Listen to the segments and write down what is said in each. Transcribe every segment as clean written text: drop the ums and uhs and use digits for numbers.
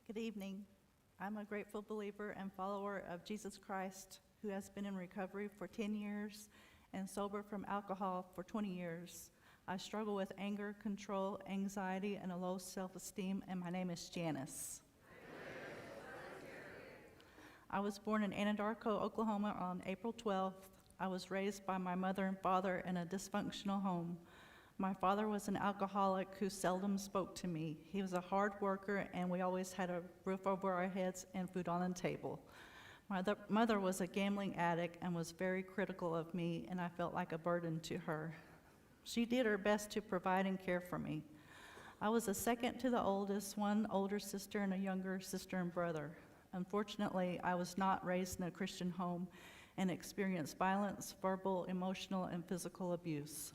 Good evening. I'm a grateful believer and follower of Jesus Christ who has been in recovery for 10 years and sober from alcohol for 20 years. I struggle with anger, control, anxiety, and a low self-esteem, and my name is Janice. I was born in Anadarko, Oklahoma on April 12th. I was raised by my mother and father in a dysfunctional home. My father was an alcoholic who seldom spoke to me. He was a hard worker, and we always had a roof over our heads and food on the table. My mother was a gambling addict and was very critical of me, and I felt like a burden to her. She did her best to provide and care for me. I was the second to the oldest, one older sister and a younger sister and brother. Unfortunately, I was not raised in a Christian home and experienced violence, verbal, emotional, and physical abuse.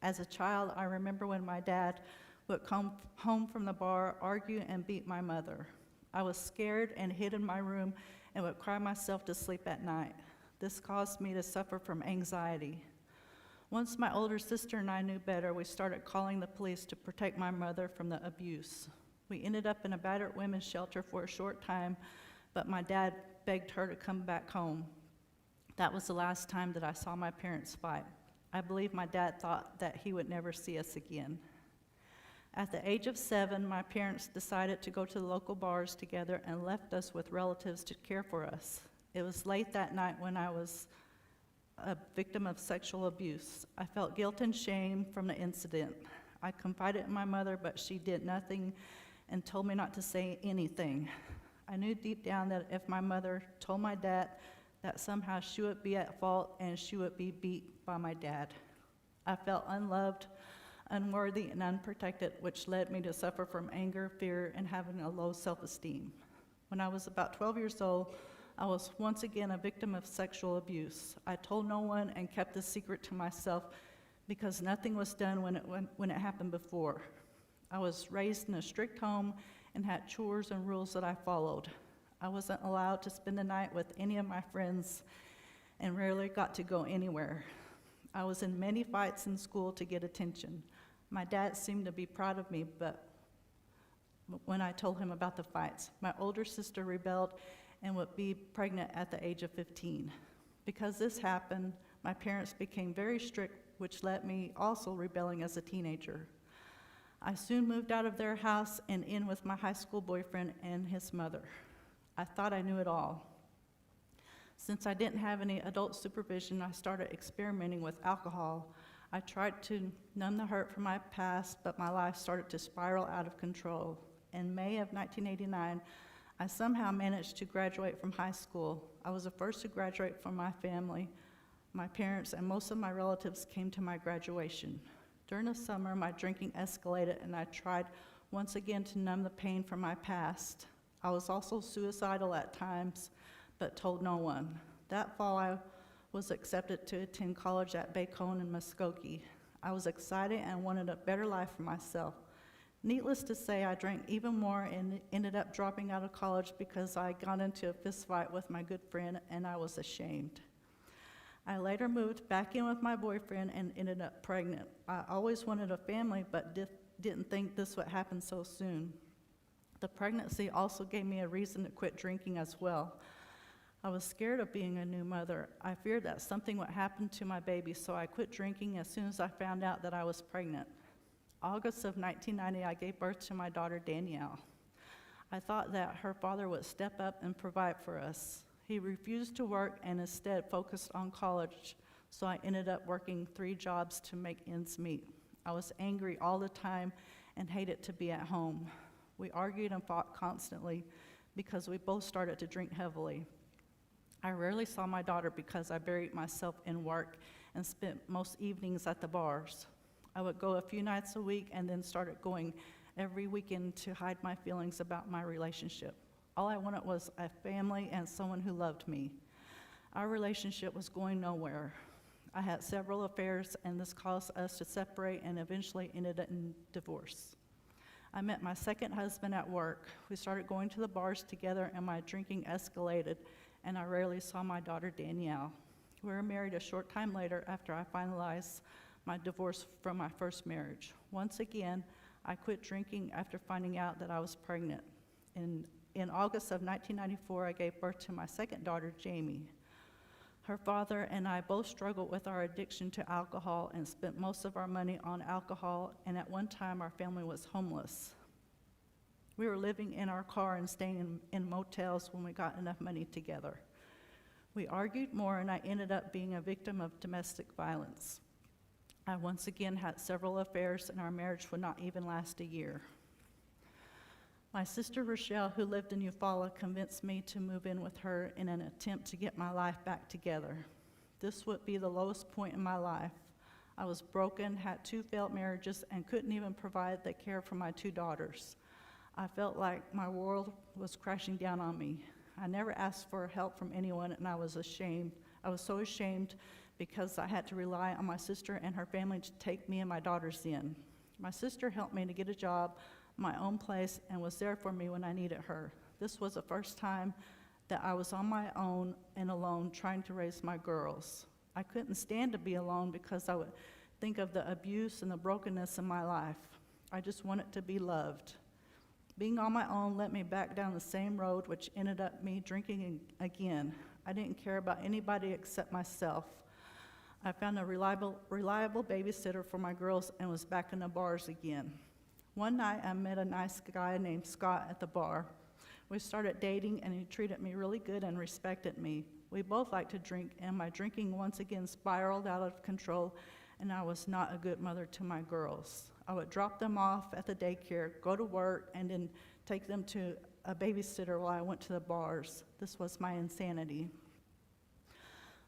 As a child, I remember when my dad would come home from the bar, argue, and beat my mother. I was scared and hid in my room and would cry myself to sleep at night. This caused me to suffer from anxiety. Once my older sister and I knew better, we started calling the police to protect my mother from the abuse. We ended up in a battered women's shelter for a short time, but my dad begged her to come back home. That was the last time that I saw my parents fight. I believe my dad thought that he would never see us again. At the age of 7, my parents decided to go to the local bars together and left us with relatives to care for us. It was late that night when I was a victim of sexual abuse. I felt guilt and shame from the incident. I confided in my mother, but she did nothing and told me not to say anything. I knew deep down that if my mother told my dad, that somehow she would be at fault and she would be beat by my dad. I felt unloved, unworthy, and unprotected, which led me to suffer from anger, fear, and having a low self-esteem. When I was about 12 years old, I was once again a victim of sexual abuse. I told no one and kept the secret to myself because nothing was done when it happened before. I was raised in a strict home and had chores and rules that I followed. I wasn't allowed to spend the night with any of my friends and rarely got to go anywhere. I was in many fights in school to get attention. My dad seemed to be proud of me, but when I told him about the fights, my older sister rebelled and would be pregnant at the age of 15. Because this happened, my parents became very strict, which led me also rebelling as a teenager. I soon moved out of their house and in with my high school boyfriend and his mother. I thought I knew it all. Since I didn't have any adult supervision, I started experimenting with alcohol. I tried to numb the hurt from my past, but my life started to spiral out of control. In May of 1989, I somehow managed to graduate from high school. I was the first to graduate from my family. My parents and most of my relatives came to my graduation. During the summer, my drinking escalated, and I tried once again to numb the pain from my past. I was also suicidal at times, but told no one. That fall, I was accepted to attend college at Bacone in Muskogee. I was excited and wanted a better life for myself. Needless to say, I drank even more and ended up dropping out of college because I got into a fist fight with my good friend, and I was ashamed. I later moved back in with my boyfriend and ended up pregnant. I always wanted a family, but didn't think this would happen so soon. The pregnancy also gave me a reason to quit drinking as well. I was scared of being a new mother. I feared that something would happen to my baby, so I quit drinking as soon as I found out that I was pregnant. August of 1990, I gave birth to my daughter, Danielle. I thought that her father would step up and provide for us. He refused to work and instead focused on college, so I ended up working 3 jobs to make ends meet. I was angry all the time and hated to be at home. We argued and fought constantly because we both started to drink heavily. I rarely saw my daughter because I buried myself in work and spent most evenings at the bars. I would go a few nights a week and then started going every weekend to hide my feelings about my relationship. All I wanted was a family and someone who loved me. Our relationship was going nowhere. I had several affairs, and this caused us to separate and eventually ended in divorce. I met my second husband at work. We started going to the bars together, and my drinking escalated, and I rarely saw my daughter, Danielle. We were married a short time later after I finalized my divorce from my first marriage. Once again, I quit drinking after finding out that I was pregnant. In August of 1994, I gave birth to my second daughter, Jamie. Her father and I both struggled with our addiction to alcohol and spent most of our money on alcohol, and at one time our family was homeless. We were living in our car and staying in motels when we got enough money together. We argued more, and I ended up being a victim of domestic violence. I once again had several affairs, and our marriage would not even last a year. My sister Rochelle, who lived in Eufaula, convinced me to move in with her in an attempt to get my life back together. This would be the lowest point in my life. I was broken, had 2 failed marriages, and couldn't even provide the care for my 2 daughters. I felt like my world was crashing down on me. I never asked for help from anyone, and I was ashamed. I was so ashamed because I had to rely on my sister and her family to take me and my daughters in. My sister helped me to get a job, my own place, and was there for me when I needed her. This was the first time that I was on my own and alone trying to raise my girls. I couldn't stand to be alone because I would think of the abuse and the brokenness in my life. I just wanted to be loved. Being on my own led me back down the same road, which ended up me drinking again. I didn't care about anybody except myself. I found a reliable babysitter for my girls and was back in the bars again. One night, I met a nice guy named Scott at the bar. We started dating, and he treated me really good and respected me. We both liked to drink, and my drinking once again spiraled out of control, and I was not a good mother to my girls. I would drop them off at the daycare, go to work, and then take them to a babysitter while I went to the bars. This was my insanity.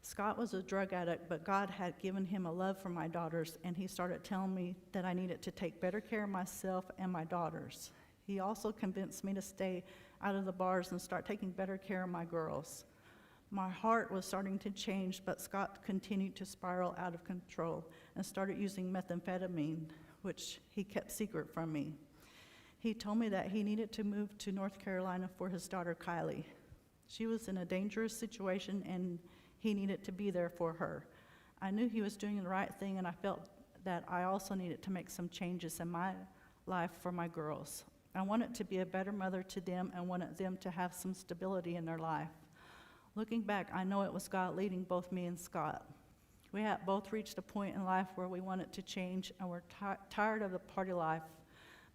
Scott was a drug addict, but God had given him a love for my daughters, and he started telling me that I needed to take better care of myself and my daughters. He also convinced me to stay out of the bars and start taking better care of my girls. My heart was starting to change, but Scott continued to spiral out of control and started using methamphetamine, which he kept secret from me. He told me that he needed to move to North Carolina for his daughter, Kylie. She was in a dangerous situation, and he needed to be there for her. I knew he was doing the right thing, and I felt that I also needed to make some changes in my life for my girls. I wanted to be a better mother to them and wanted them to have some stability in their life. Looking back, I know it was God leading both me and Scott. We had both reached a point in life where we wanted to change and were tired of the party life,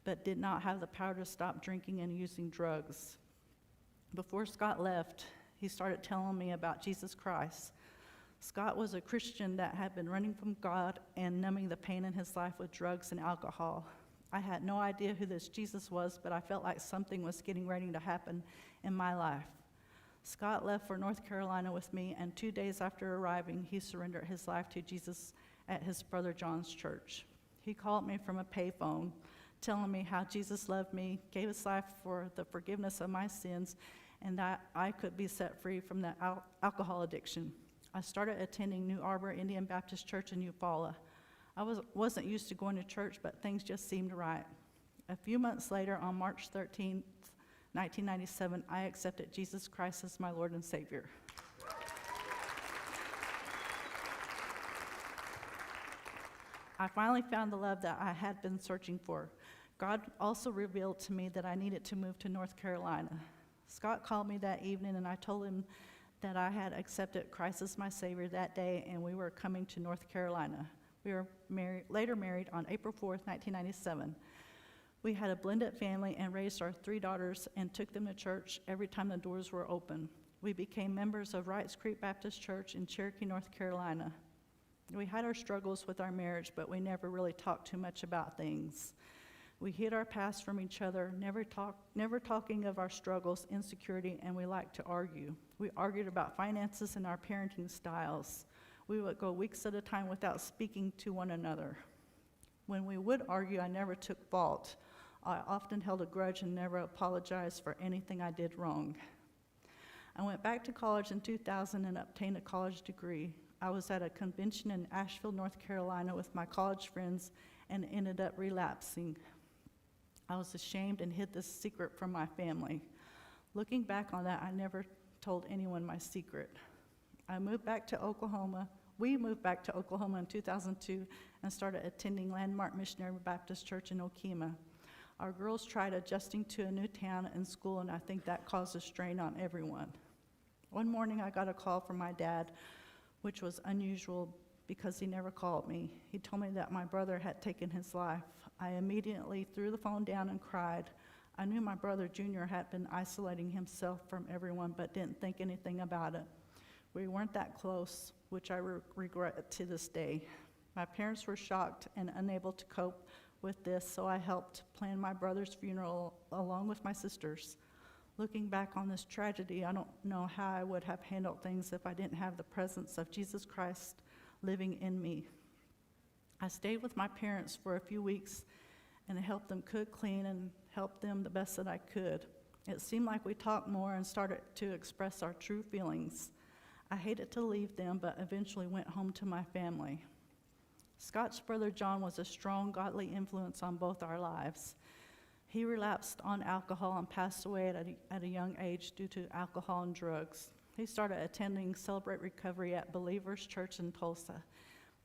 but did not have the power to stop drinking and using drugs. Before Scott left, he started telling me about Jesus Christ. Scott was a Christian that had been running from God and numbing the pain in his life with drugs and alcohol. I had no idea who this Jesus was, but I felt like something was getting ready to happen in my life. Scott left for North Carolina with me, and 2 days after arriving, he surrendered his life to Jesus at his brother John's church. He called me from a payphone, telling me how Jesus loved me, gave his life for the forgiveness of my sins, and that I could be set free from the alcohol addiction. I started attending New Arbor Indian Baptist Church in Eufaula. I wasn't used to going to church, but things just seemed right. A few months later, on March 13th, 1997, I accepted Jesus Christ as my Lord and Savior. I finally found the love that I had been searching for. God also revealed to me that I needed to move to North Carolina. Scott called me that evening, and I told him that I had accepted Christ as my Savior that day, and we were coming to North Carolina. We were later married on April 4th, 1997. We had a blended family and raised our 3 daughters and took them to church every time the doors were open. We became members of Wrights Creek Baptist Church in Cherokee, North Carolina. We had our struggles with our marriage, but we never really talked too much about things. We hid our past from each other, never talking of our struggles, insecurity, and we liked to argue. We argued about finances and our parenting styles. We would go weeks at a time without speaking to one another. When we would argue, I never took fault. I often held a grudge and never apologized for anything I did wrong. I went back to college in 2000 and obtained a college degree. I was at a convention in Asheville, North Carolina with my college friends and ended up relapsing. I was ashamed and hid this secret from my family. Looking back on that, I never told anyone my secret. We moved back to Oklahoma in 2002 and started attending Landmark Missionary Baptist Church in Okemah. Our girls tried adjusting to a new town and school, and I think that caused a strain on everyone. One morning I got a call from my dad, which was unusual because he never called me. He told me that my brother had taken his life. I immediately threw the phone down and cried. I knew my brother Junior had been isolating himself from everyone but didn't think anything about it. We weren't that close, which I regret to this day. My parents were shocked and unable to cope with this, so I helped plan my brother's funeral along with my sisters. Looking back on this tragedy, I don't know how I would have handled things if I didn't have the presence of Jesus Christ living in me. I stayed with my parents for a few weeks and helped them cook, clean, and help them the best that I could. It seemed like we talked more and started to express our true feelings. I hated to leave them, but eventually went home to my family. Scott's brother John was a strong, godly influence on both our lives. He relapsed on alcohol and passed away at a young age due to alcohol and drugs. He started attending Celebrate Recovery at Believers Church in Tulsa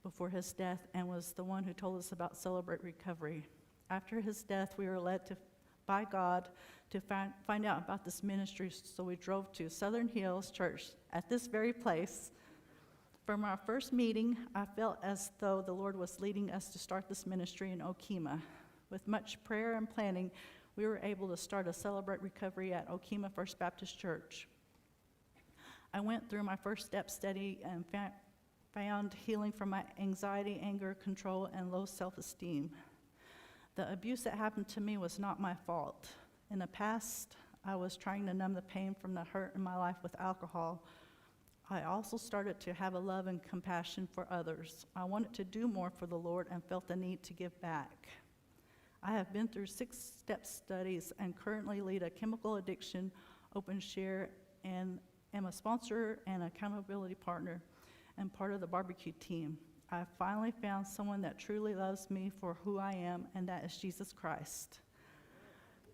before his death and was the one who told us about Celebrate Recovery. After his death, we were led by God to find out about this ministry, so we drove to Southern Hills Church at this very place. From our first meeting, I felt as though the Lord was leading us to start this ministry in Okemah. With much prayer and planning, we were able to start a Celebrate Recovery at Okemah First Baptist Church. I went through my first step study and found healing from my anxiety, anger, control, and low self-esteem. The abuse that happened to me was not my fault. In the past, I was trying to numb the pain from the hurt in my life with alcohol. I also started to have a love and compassion for others. I wanted to do more for the Lord and felt the need to give back. I have been through 6-step studies and currently lead a chemical addiction open share and am a sponsor and accountability partner and part of the barbecue team. I finally found someone that truly loves me for who I am, and that is Jesus Christ.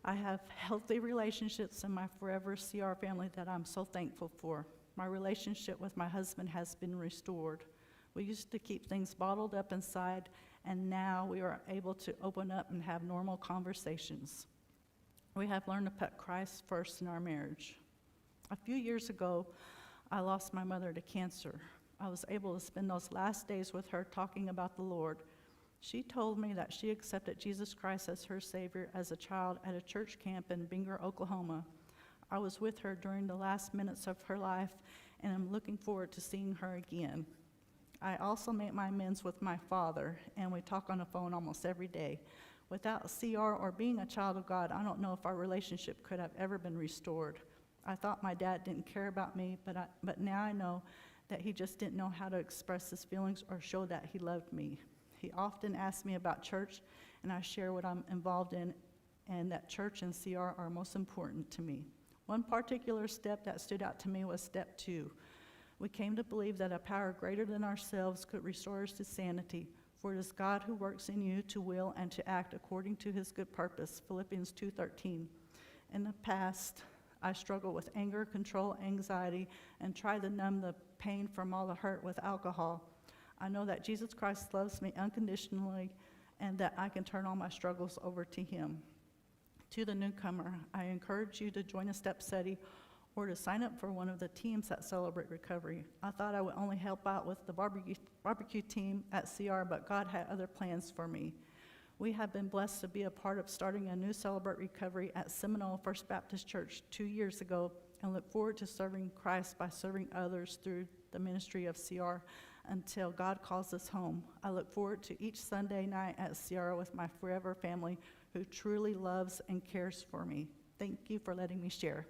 I have healthy relationships in my forever CR family that I'm so thankful for. My relationship with my husband has been restored. We used to keep things bottled up inside, and now we are able to open up and have normal conversations. We have learned to put Christ first in our marriage. A few years ago, I lost my mother to cancer. I was able to spend those last days with her talking about the Lord. She told me that she accepted Jesus Christ as her Savior as a child at a church camp in Binger, Oklahoma. I was with her during the last minutes of her life, and I'm looking forward to seeing her again. I also made my amends with my father, and we talk on the phone almost every day. Without CR or being a child of God, I don't know if our relationship could have ever been restored. I thought my dad didn't care about me, but now I know that he just didn't know how to express his feelings or show that he loved me. He often asks me about church, and I share what I'm involved in, and that church and CR are most important to me. One particular step that stood out to me was step 2. We came to believe that a power greater than ourselves could restore us to sanity, for it is God who works in you to will and to act according to his good purpose, Philippians 2:13. In the past, I struggled with anger, control, anxiety, and tried to numb the pain from all the hurt with alcohol. I know that Jesus Christ loves me unconditionally and that I can turn all my struggles over to him. To the newcomer, I encourage you to join a step study or to sign up for one of the teams that Celebrate Recovery. I thought I would only help out with the barbecue team at CR, but God had other plans for me. We have been blessed to be a part of starting a new Celebrate Recovery at Seminole First Baptist Church 2 years ago, and look forward to serving Christ by serving others through the ministry of CR until God calls us home. I look forward to each Sunday night at CR with my forever family who truly loves and cares for me. Thank you for letting me share.